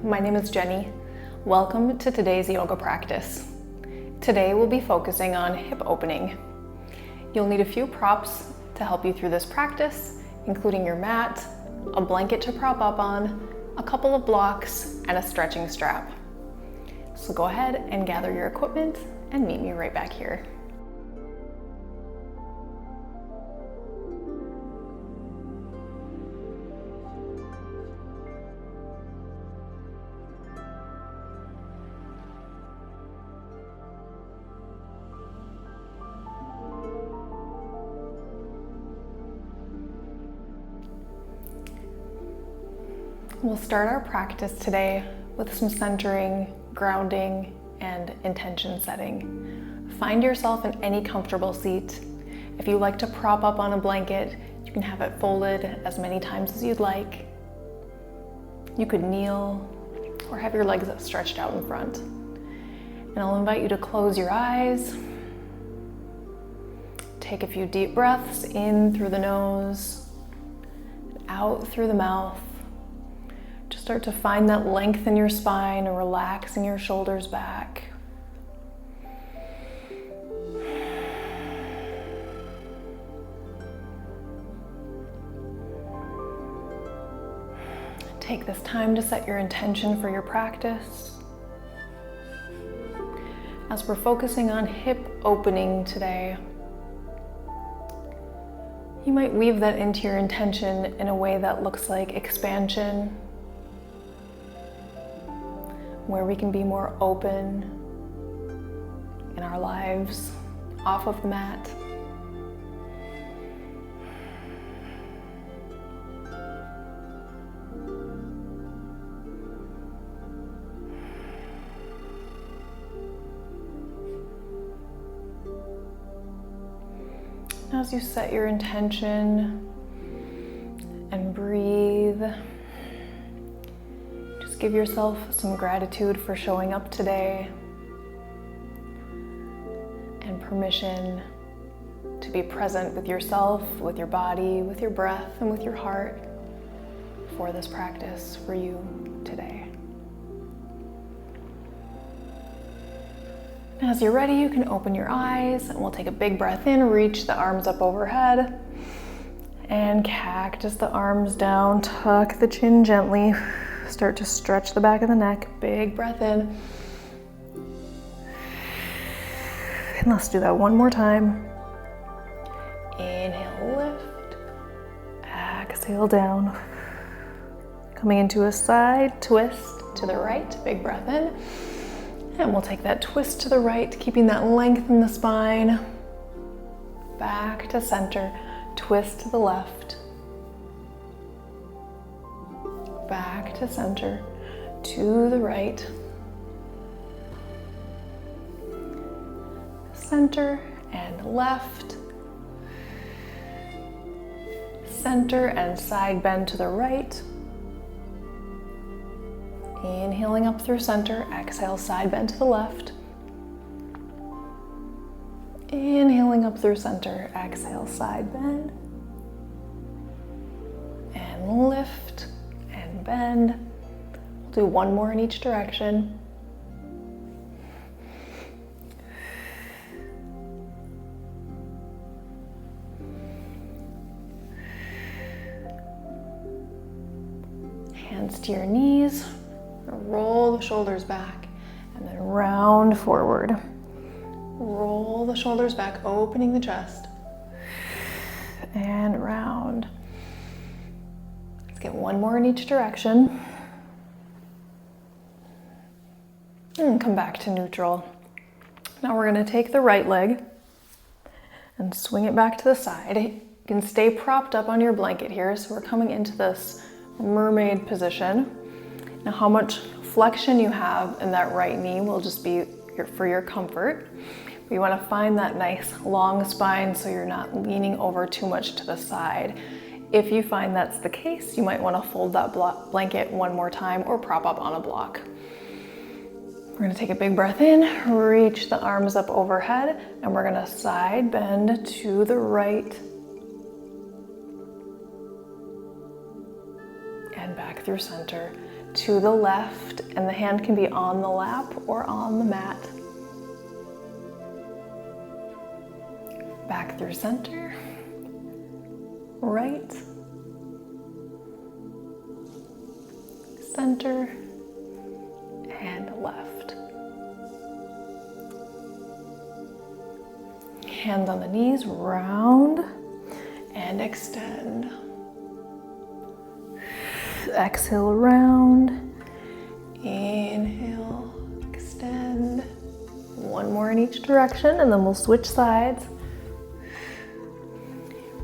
my name is Jenny. Welcome to today's yoga practice. Today we'll be focusing on hip opening. You'll need a few props to help you through this practice, including your mat, a blanket to prop up on, a couple of blocks, and a stretching strap. So go ahead and gather your equipment and meet me right back here. We'll start our practice today with some centering, grounding, and intention setting. Find yourself in any comfortable seat. If you like to prop up on a blanket, you can have it folded as many times as you'd like. You could kneel or have your legs stretched out in front. And I'll invite you to close your eyes. Take a few deep breaths in through the nose, out through the mouth. Just start to find that length in your spine and relaxing your shoulders back. Take this time to set your intention for your practice. As we're focusing on hip opening today, you might weave that into your intention in a way that looks like expansion, where we can be more open in our lives, off of the mat. As you set your intention and breathe, give yourself some gratitude for showing up today and permission to be present with yourself, with your body, with your breath, and with your heart for this practice for you today. As you're ready, you can open your eyes and we'll take a big breath in, reach the arms up overhead and cactus the arms down, tuck the chin gently. Start to stretch the back of the neck. Big breath in. And let's do that one more time. Inhale, lift. Exhale, down. Coming into a side twist to the right. Big breath in. And we'll take that twist to the right, keeping that length in the spine. Back to center. Twist to the left. Back to center, to the right, center and left, center and side bend to the right, inhaling up through center, exhale, side bend to the left, inhaling up through center, exhale, side bend, and lift, bend. We'll do one more in each direction. Hands to your knees, roll the shoulders back, and then round forward. Roll the shoulders back, opening the chest, and round. Get one more in each direction. And come back to neutral. Now we're going to take the right leg and swing it back to the side. You can stay propped up on your blanket here. So we're coming into this mermaid position. Now how much flexion you have in that right knee will just be for your comfort. But you want to find that nice long spine so you're not leaning over too much to the side. If you find that's the case, you might want to fold that blanket one more time or prop up on a block. We're going to take a big breath in, reach the arms up overhead, and we're going to side bend to the right and back through center. to the left, and the hand can be on the lap or on the mat. Back through center, right, center, and left. Hands on the knees, round and extend. Exhale, round. Inhale, extend. One more in each direction, and then we'll switch sides.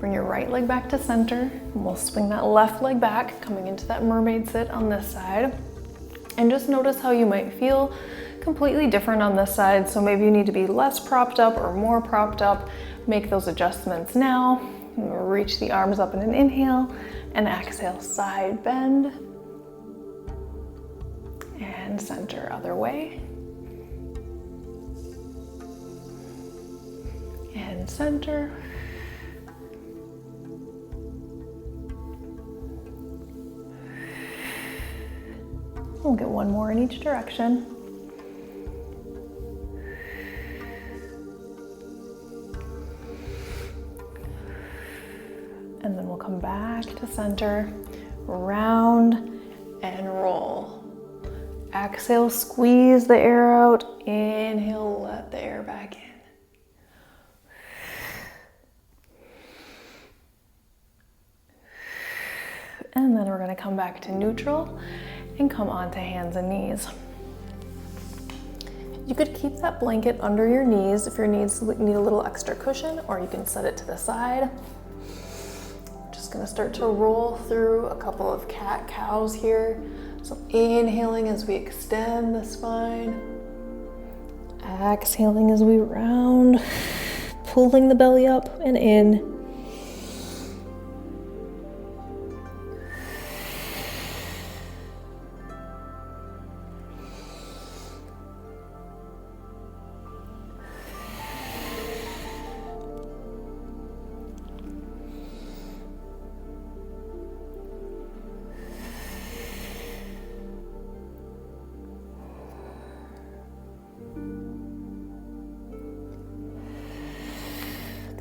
Bring your right leg back to center, and we'll swing that left leg back, coming into that mermaid sit on this side. And just notice how you might feel completely different on this side. So maybe you need to be less propped up or more propped up. Make those adjustments now. Reach the arms up in an inhale, and exhale, side bend. And center, other way. And center. We'll get one more in each direction. And then we'll come back to center, round and roll. Exhale, squeeze the air out. Inhale, let the air back in. And then we're going to come back to neutral and come onto hands and knees. You could keep that blanket under your knees if your knees need a little extra cushion, or you can set it to the side. Just gonna start to roll through a couple of cat-cows here. So inhaling as we extend the spine. Exhaling as we round, pulling the belly up and in.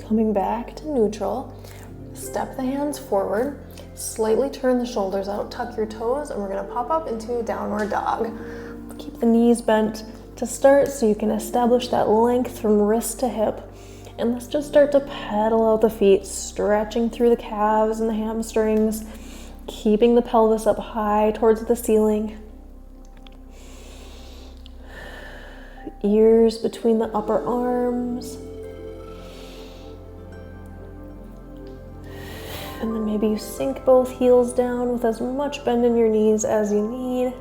Coming back to neutral, step the hands forward, slightly turn the shoulders out, tuck your toes, and we're gonna pop up into downward dog. Keep the knees bent to start so you can establish that length from wrist to hip. And let's just start to pedal out the feet, stretching through the calves and the hamstrings, keeping the pelvis up high towards the ceiling. Ears between the upper arms. And then maybe you sink both heels down with as much bend in your knees as you need.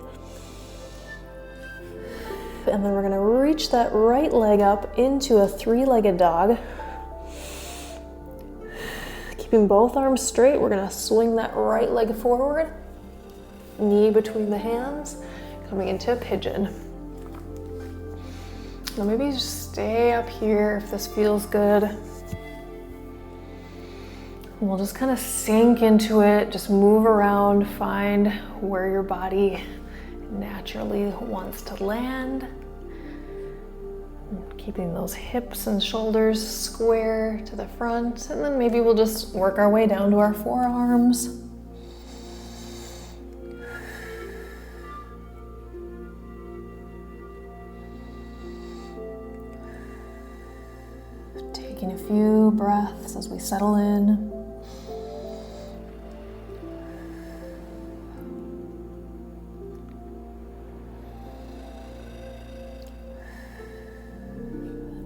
And then we're gonna reach that right leg up into a three-legged dog. Keeping both arms straight, we're gonna swing that right leg forward, knee between the hands, coming into a pigeon. Now maybe just stay up here if this feels good. We'll just kind of sink into it, just move around, find where your body naturally wants to land. Keeping those hips and shoulders square to the front, and then maybe we'll just work our way down to our forearms. Taking a few breaths as we settle in.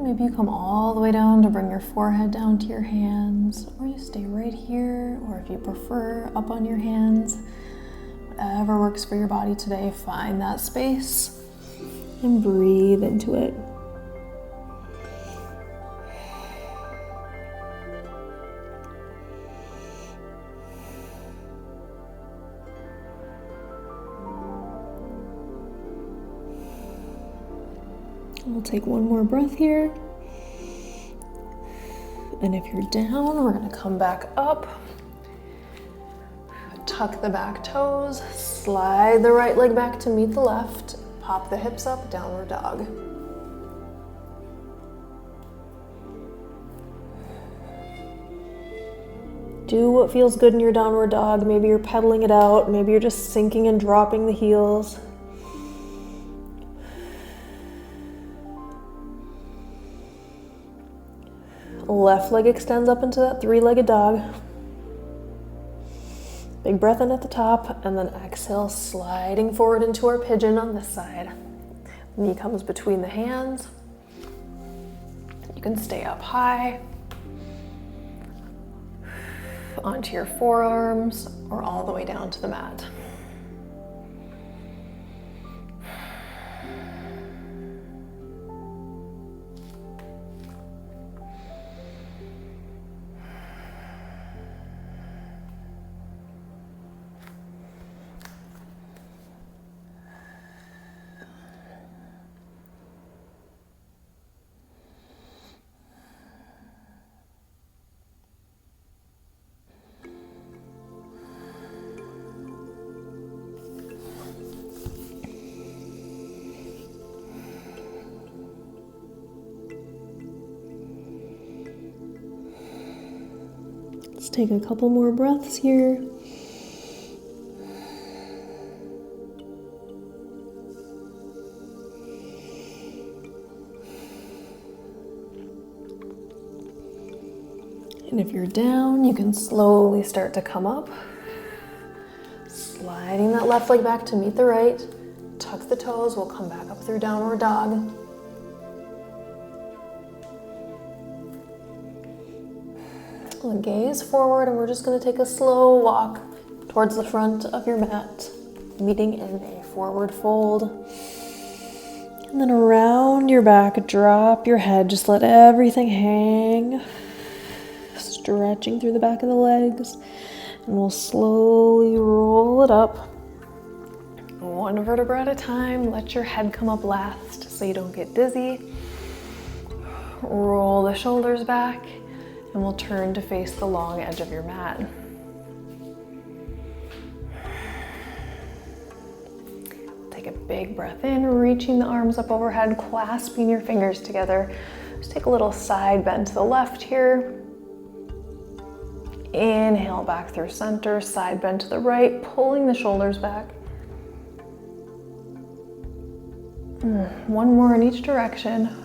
Maybe you come all the way down to bring your forehead down to your hands, or you stay right here, or if you prefer, up on your hands. Whatever works for your body today, find that space and breathe into it. We'll take one more breath here. And if you're down, we're gonna come back up. tuck the back toes, slide the right leg back to meet the left, pop the hips up, downward dog. Do what feels good in your downward dog. Maybe you're pedaling it out, maybe you're just sinking and dropping the heels. Left leg extends up into that three-legged dog. Big breath in at the top, and then exhale, sliding forward into our pigeon on this side. Knee comes between the hands. You can stay up high, onto your forearms, or all the way down to the mat. Let's take a couple more breaths here. And if you're down, you can slowly start to come up. Sliding that left leg back to meet the right. Tuck the toes, we'll come back up through downward dog. Gaze forward, and we're just going to take a slow walk towards the front of your mat, meeting in a forward fold. And then around your back, drop your head, just let everything hang, stretching through the back of the legs, and we'll slowly roll it up. One vertebra at a time, let your head come up last so you don't get dizzy. Roll the shoulders back, and we'll turn to face the long edge of your mat. Take a big breath in, reaching the arms up overhead, clasping your fingers together. Just take a little side bend to the left here. Inhale back through center, side bend to the right, pulling the shoulders back. One more in each direction.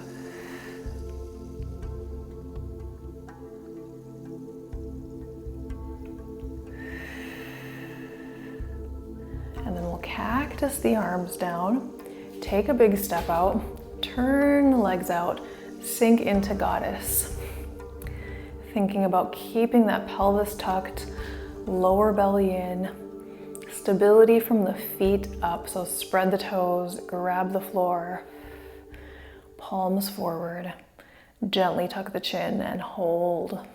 And then we'll cactus the arms down, take a big step out, turn the legs out, sink into goddess. Thinking about keeping that pelvis tucked, lower belly in, stability from the feet up, so spread the toes, grab the floor, palms forward, gently tuck the chin and hold.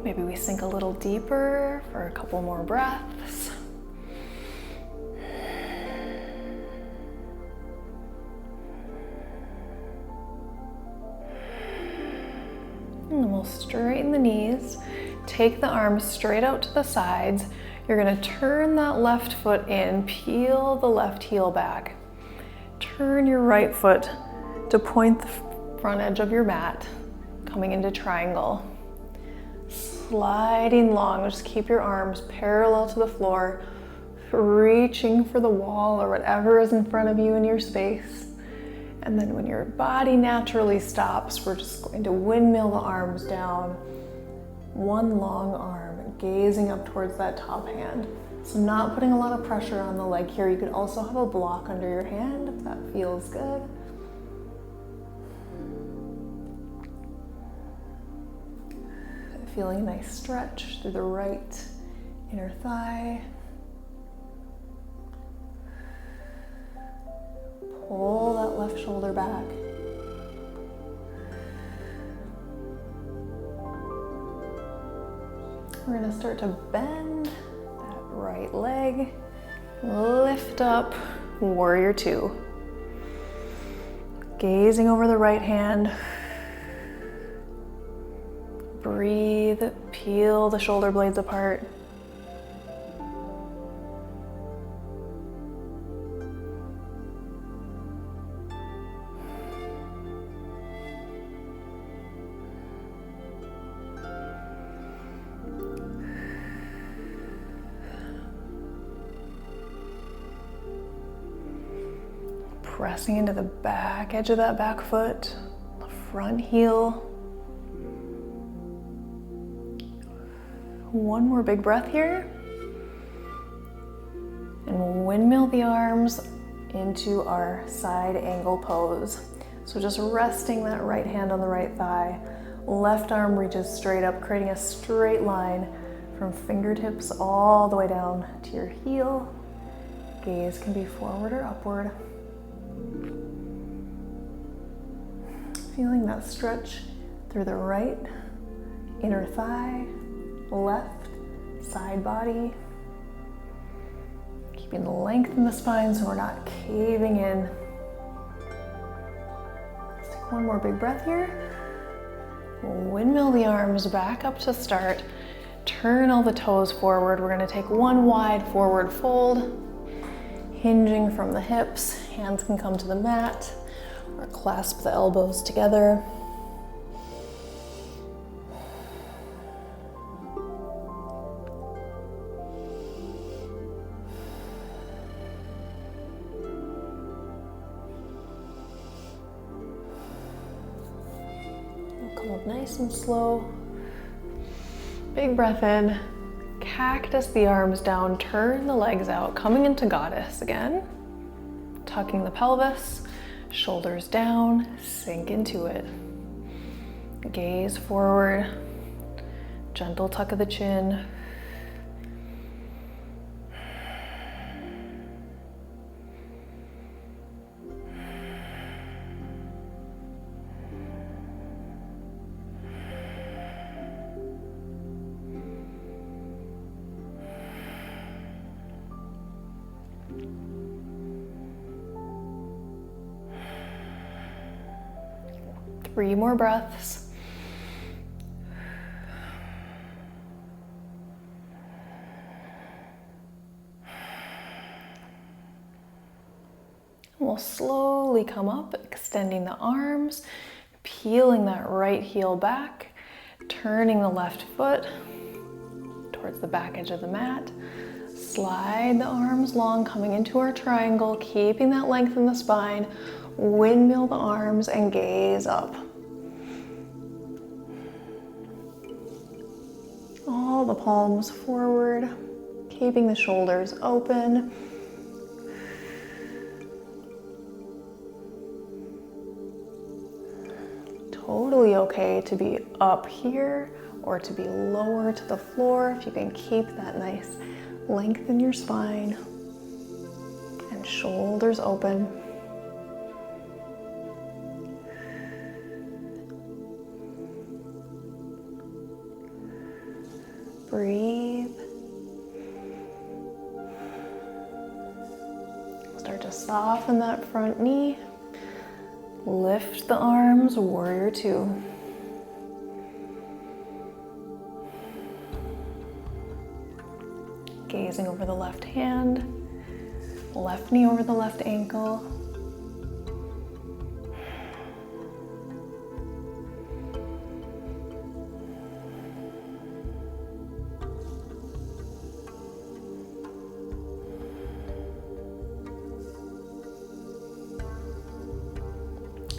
Maybe we sink a little deeper for a couple more breaths. And then we'll straighten the knees, take the arms straight out to the sides. You're gonna turn that left foot in, peel the left heel back. Turn your right foot to point the front edge of your mat, coming into triangle. Sliding long, just keep your arms parallel to the floor, reaching for the wall or whatever is in front of you in your space. And then when your body naturally stops, we're just going to windmill the arms down. One long arm, gazing up towards that top hand. So not putting a lot of pressure on the leg here. You could also have a block under your hand if that feels good. Feeling a nice stretch through the right inner thigh. Pull that left shoulder back. We're gonna start to bend that right leg, lift up, warrior two. Gazing over the right hand. Breathe, peel the shoulder blades apart. Pressing into the back edge of that back foot, the front heel. One more big breath here. And windmill the arms into our side angle pose. So just resting that right hand on the right thigh. Left arm reaches straight up, creating a straight line from fingertips all the way down to your heel. Gaze can be forward or upward. Feeling that stretch through the right inner thigh, left side body. Keeping the length in the spine so we're not caving in. Let's take one more big breath here. Windmill the arms back up to start. Turn all the toes forward. We're gonna take one wide forward fold. Hinging from the hips, hands can come to the mat. Or clasp the elbows together. We'll come up nice and slow. Big breath in. Cactus the arms down, turn the legs out, coming into goddess again. Tucking the pelvis. Shoulders down, sink into it. Gaze forward, gentle tuck of the chin. Three more breaths. We'll slowly come up, extending the arms, peeling that right heel back, turning the left foot towards the back edge of the mat. Slide the arms long, coming into our triangle, keeping that length in the spine. Windmill the arms and gaze up. All the palms forward, keeping the shoulders open. Totally okay to be up here or to be lower to the floor if you can keep that nice length in your spine and shoulders open. Breathe. Start to soften that front knee. Lift the arms, warrior two. Gazing over the left hand, left knee over the left ankle.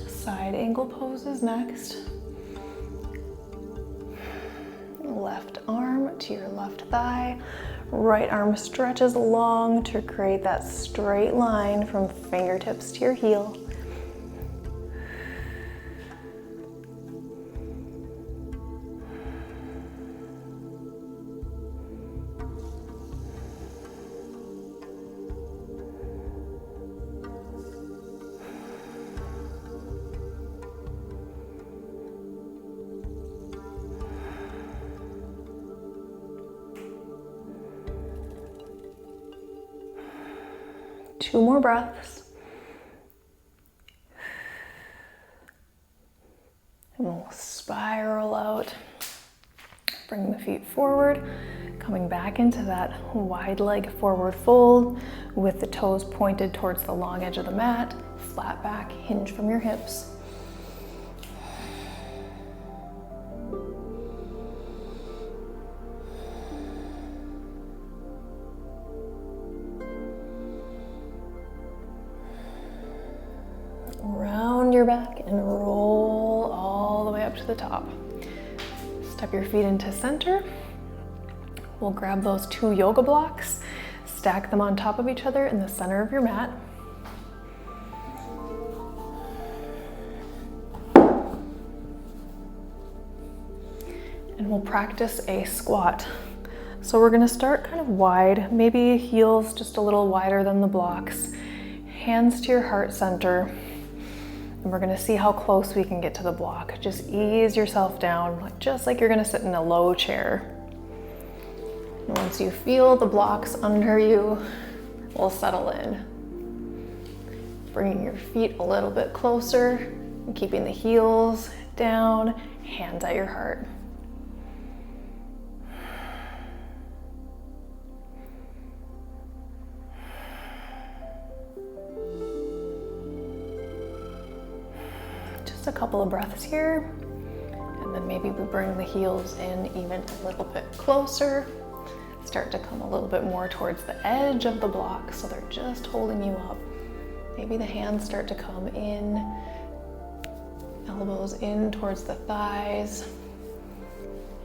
Side angle poses next. Left arm to your left thigh. Right arm stretches long to create that straight line from fingertips to your heel. 2 more breaths. And we'll spiral out. Bring the feet forward, coming back into that wide leg forward fold with the toes pointed towards the long edge of the mat. Flat back, hinge from your hips. Round your back and roll all the way up to the top. Step your feet into center. We'll grab those 2 yoga blocks, stack them on top of each other in the center of your mat. And we'll practice a squat. So we're gonna start kind of wide, maybe heels just a little wider than the blocks, hands to your heart center. And we're gonna see how close we can get to the block. Just ease yourself down, just like you're gonna sit in a low chair. And once you feel the blocks under you, we'll settle in. Bringing your feet a little bit closer, and keeping the heels down, hands at your heart. A couple of breaths here, and then maybe we bring the heels in even a little bit closer, start to come a little bit more towards the edge of the block so they're just holding you up. Maybe the hands start to come in, elbows in towards the thighs,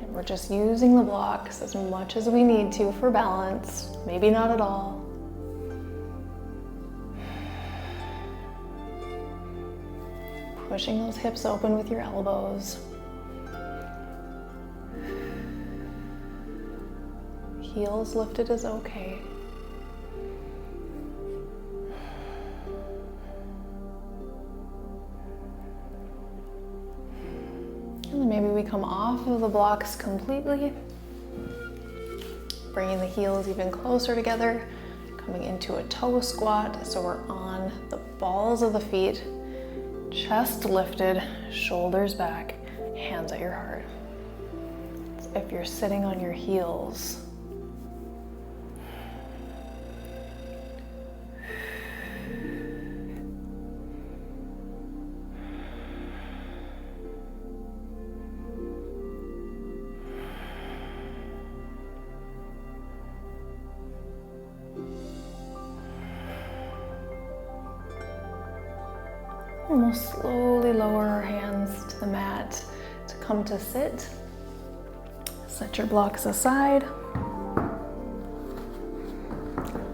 and we're just using the blocks as much as we need to for balance, maybe not at all. Pushing those hips open with your elbows. Heels lifted is okay. And then maybe we come off of the blocks completely, bringing the heels even closer together, coming into a toe squat. So we're on the balls of the feet, chest lifted, shoulders back, hands at your heart. So if you're sitting on your heels, and we'll slowly lower our hands to the mat to come to sit. Set your blocks aside.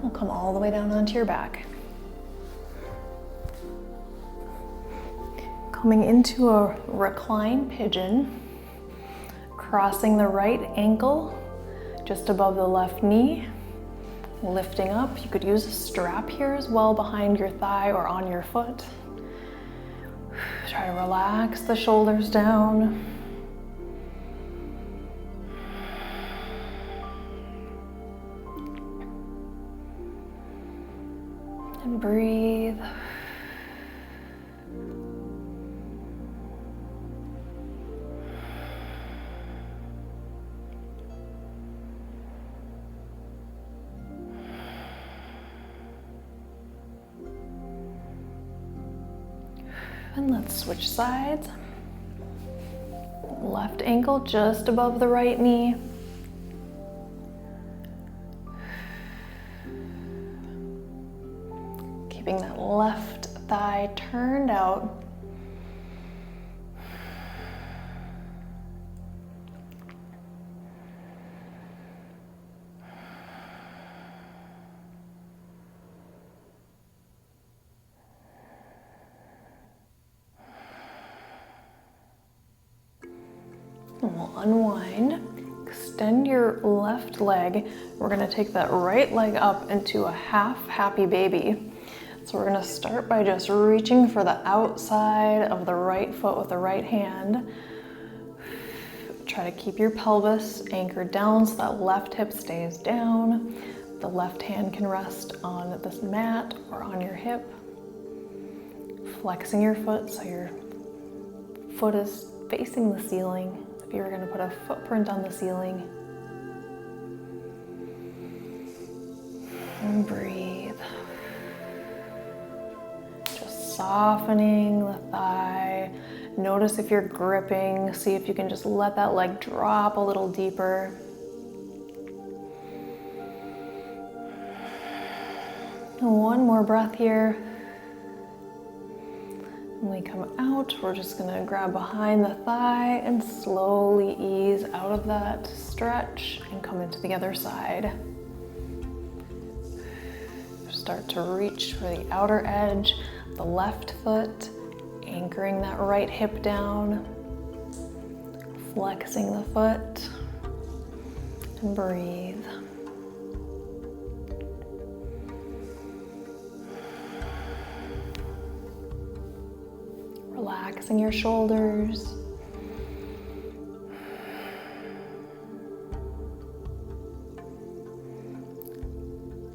We'll come all the way down onto your back. Coming into a recline pigeon, crossing the right ankle just above the left knee, lifting up. You could use a strap here as well behind your thigh or on your foot. Try to relax the shoulders down. And breathe. And let's switch sides. Left ankle just above the right knee. Keeping that left thigh turned out. And we'll unwind, extend your left leg. We're gonna take that right leg up into a half happy baby. So we're gonna start by just reaching for the outside of the right foot with the right hand. Try to keep your pelvis anchored down so that left hip stays down. The left hand can rest on this mat or on your hip. Flexing your foot so your foot is facing the ceiling. If you were going to put a footprint on the ceiling. And breathe. Just softening the thigh. Notice if you're gripping. See if you can just let that leg drop a little deeper. One more breath here. When we come out, we're just going to grab behind the thigh and slowly ease out of that stretch and come into the other side. Start to reach for the outer edge, the left foot, anchoring that right hip down, flexing the foot, and breathe. Relaxing your shoulders.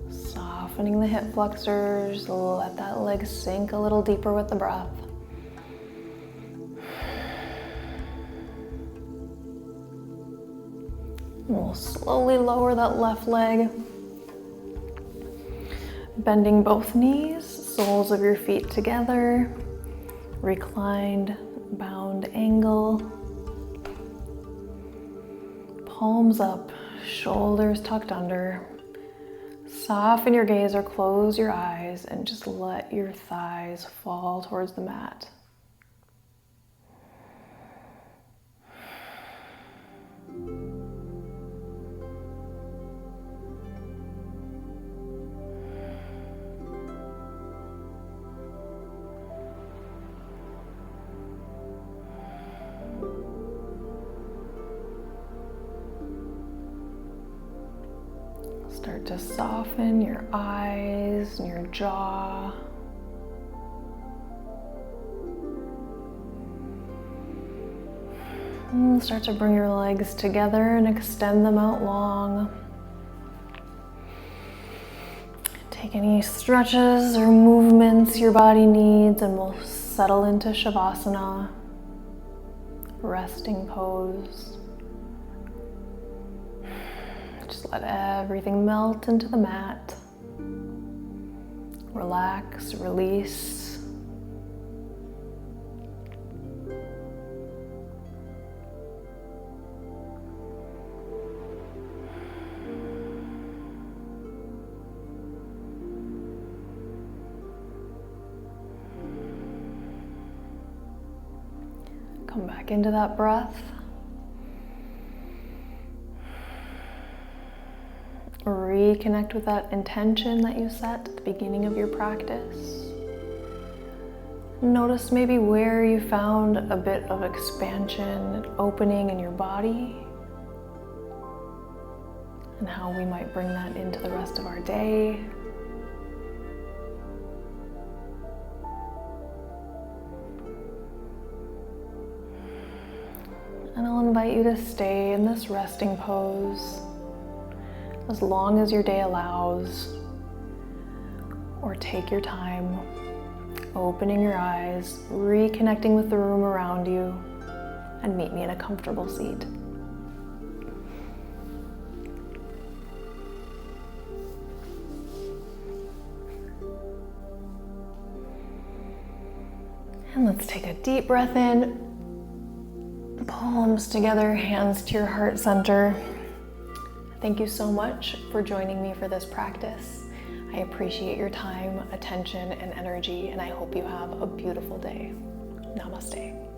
Softening the hip flexors. Let that leg sink a little deeper with the breath. And we'll slowly lower that left leg. Bending both knees, soles of your feet together. Reclined, bound angle. Palms up, shoulders tucked under. Soften your gaze or close your eyes and just let your thighs fall towards the mat. Start to soften your eyes and your jaw. And start to bring your legs together and extend them out long. Take any stretches or movements your body needs and we'll settle into Shavasana, resting pose. Just let everything melt into the mat. Relax, release. Come back into that breath. Reconnect with that intention that you set at the beginning of your practice. Notice maybe where you found a bit of expansion and opening in your body, and how we might bring that into the rest of our day. And I'll invite you to stay in this resting pose as long as your day allows, or take your time, opening your eyes, reconnecting with the room around you, and meet me in a comfortable seat. And let's take a deep breath in, palms together, hands to your heart center. Thank you so much for joining me for this practice. I appreciate your time, attention, and energy, and I hope you have a beautiful day. Namaste.